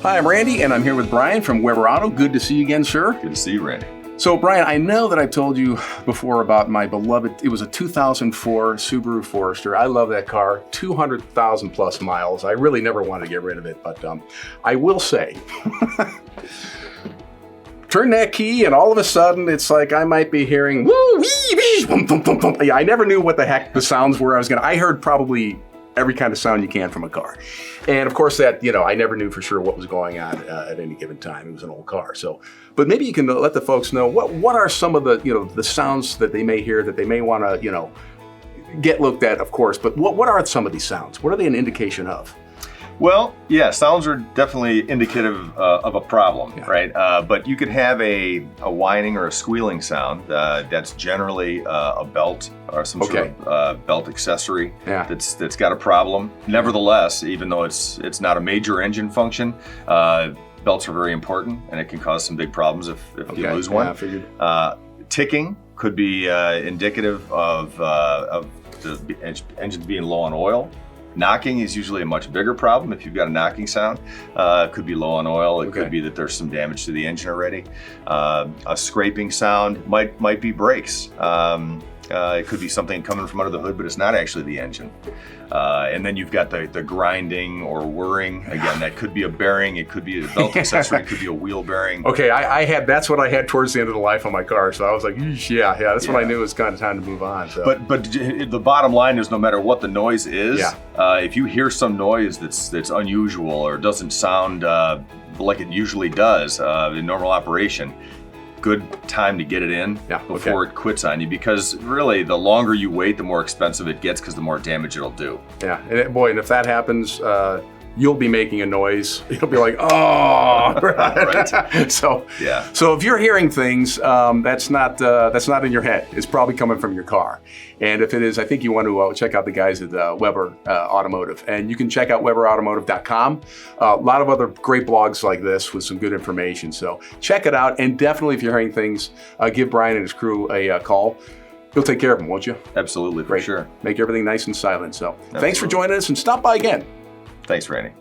Hi, I'm Randy, and I'm here with Brian from Weber Auto. Good to see you again, sir. Good to see you, Randy. So, Brian, I know that I've told you before about my beloved, it was a 2004 Subaru Forester. I love that car, 200,000 plus miles. I really never wanted to get rid of it, but I will say, turn that key and all of a sudden it's like I might be hearing, woo, wee, wee, bum, bum, bum, bum. Yeah, I never knew what the heck the sounds were. I heard probably every kind of sound you can from a car. And of course that, I never knew for sure what was going on at any given time. It was an old car. So, but maybe you can let the folks know what are some of the, the sounds that they may hear that they may want to, get looked at, of course, but what are some of these sounds? What are they an indication of? Well, yeah, sounds are definitely indicative of a problem, Yeah. right? But you could have a whining or a squealing sound. That's generally a belt or some sort of belt accessory that's got a problem. Nevertheless, even though it's not a major engine function, belts are very important, and it can cause some big problems if you lose one. I figured. Ticking could be indicative of the engine being low on oil. Knocking is usually a much bigger problem. If you've got a knocking sound, it could be low on oil. It could be that there's some damage to the engine already. A scraping sound might be brakes. It could be something coming from under the hood, but it's not actually the engine. And then you've got the grinding or whirring. Again, that could be a bearing. It could be a belt accessory. It could be a wheel bearing. Okay, that's what I had towards the end of the life of my car. So I was like, that's when I knew it was kind of time to move on. So. But the bottom line is, no matter what the noise is, if you hear some noise that's unusual or doesn't sound like it usually does in normal operation, good time to get it in before it quits on you, because really the longer you wait, the more expensive it gets because the more damage it'll do. Yeah, and if that happens, you'll be making a noise. You'll be like, oh, right. So if you're hearing things, that's not in your head. It's probably coming from your car. And if it is, I think you want to check out the guys at Weber Automotive. And you can check out weberautomotive.com. A lot of other great blogs like this with some good information. So check it out. And definitely, if you're hearing things, give Brian and his crew a call. You'll take care of them, won't you? Absolutely, for sure. Make everything nice and silent. So thanks for joining us, and stop by again. Thanks, Randy.